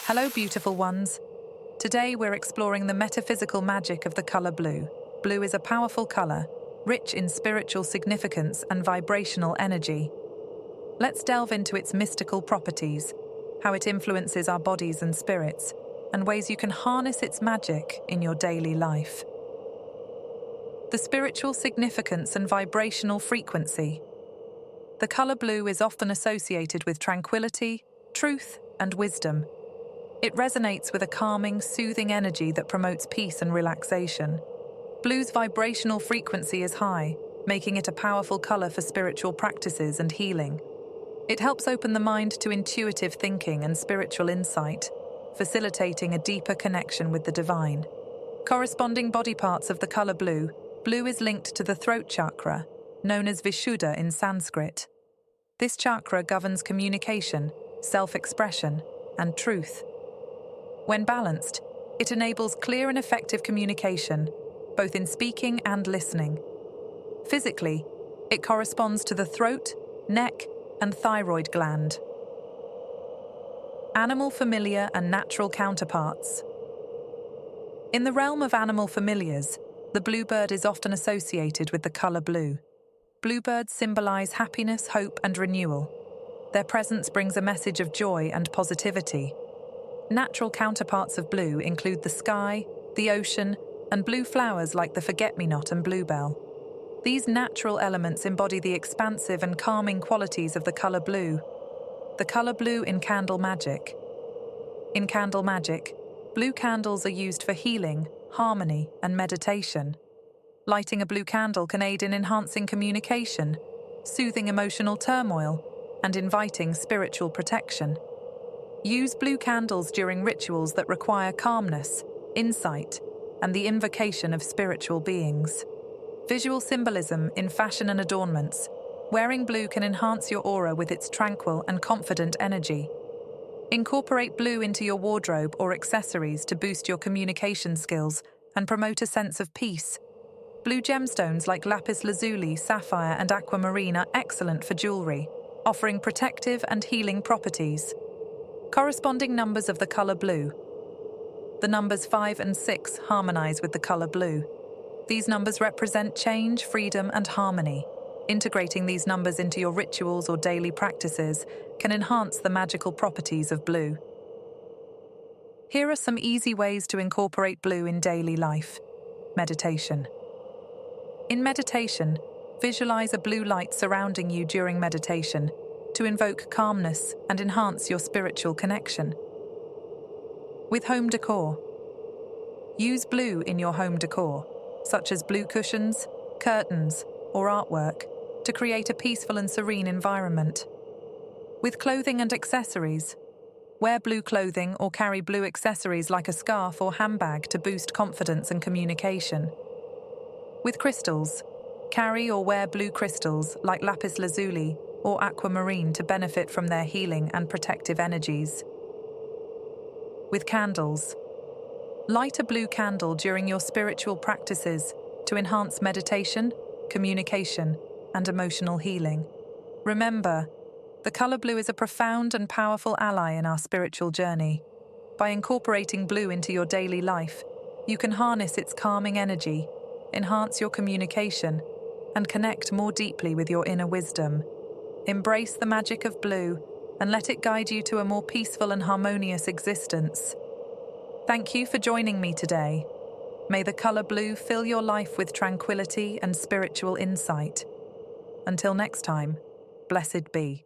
Hello, beautiful ones. Today we're exploring the metaphysical magic of the color blue. Blue is a powerful color, rich in spiritual significance and vibrational energy. Let's delve into its mystical properties, how it influences our bodies and spirits, and ways you can harness its magic in your daily life. The spiritual significance and vibrational frequency. The color blue is often associated with tranquility, truth, and wisdom. It resonates with a calming, soothing energy that promotes peace and relaxation. Blue's vibrational frequency is high, making it a powerful color for spiritual practices and healing. It helps open the mind to intuitive thinking and spiritual insight, facilitating a deeper connection with the divine. Corresponding body parts of the color blue. Blue is linked to the throat chakra, known as Vishuddha in Sanskrit. This chakra governs communication, self-expression, and truth. When balanced, it enables clear and effective communication, both in speaking and listening. Physically, it corresponds to the throat, neck, and thyroid gland. Animal familiar and natural counterparts. In the realm of animal familiars, the bluebird is often associated with the color blue. Bluebirds symbolize happiness, hope, and renewal. Their presence brings a message of joy and positivity. Natural counterparts of blue include the sky, the ocean, and blue flowers like the forget-me-not and bluebell. These natural elements embody the expansive and calming qualities of the color blue. The color blue in candle magic. In candle magic, blue candles are used for healing, harmony, and meditation. Lighting a blue candle can aid in enhancing communication, soothing emotional turmoil, and inviting spiritual protection. Use blue candles during rituals that require calmness, insight, and the invocation of spiritual beings. Visual symbolism in fashion and adornments. Wearing blue can enhance your aura with its tranquil and confident energy. Incorporate blue into your wardrobe or accessories to boost your communication skills and promote a sense of peace. Blue gemstones like lapis lazuli, sapphire, and aquamarine are excellent for jewelry, offering protective and healing properties. Corresponding numbers of the color blue. The numbers 5 and 6 harmonize with the color blue. These numbers represent change, freedom, and harmony. Integrating these numbers into your rituals or daily practices can enhance the magical properties of blue. Here are some easy ways to incorporate blue in daily life. Meditation. In meditation, visualize a blue light surrounding you during meditation to invoke calmness and enhance your spiritual connection. With home decor. Use blue in your home decor, such as blue cushions, curtains, or artwork, to create a peaceful and serene environment. With clothing and accessories. Wear blue clothing or carry blue accessories like a scarf or handbag to boost confidence and communication. With crystals. Carry or wear blue crystals like lapis lazuli or aquamarine to benefit from their healing and protective energies. With candles. Light a blue candle during your spiritual practices to enhance meditation, communication, and emotional healing. Remember, the color blue is a profound and powerful ally in our spiritual journey. By incorporating blue into your daily life, you can harness its calming energy, enhance your communication, and connect more deeply with your inner wisdom. Embrace the magic of blue and let it guide you to a more peaceful and harmonious existence. Thank you for joining me today. May the color blue fill your life with tranquility and spiritual insight. Until next time, blessed be.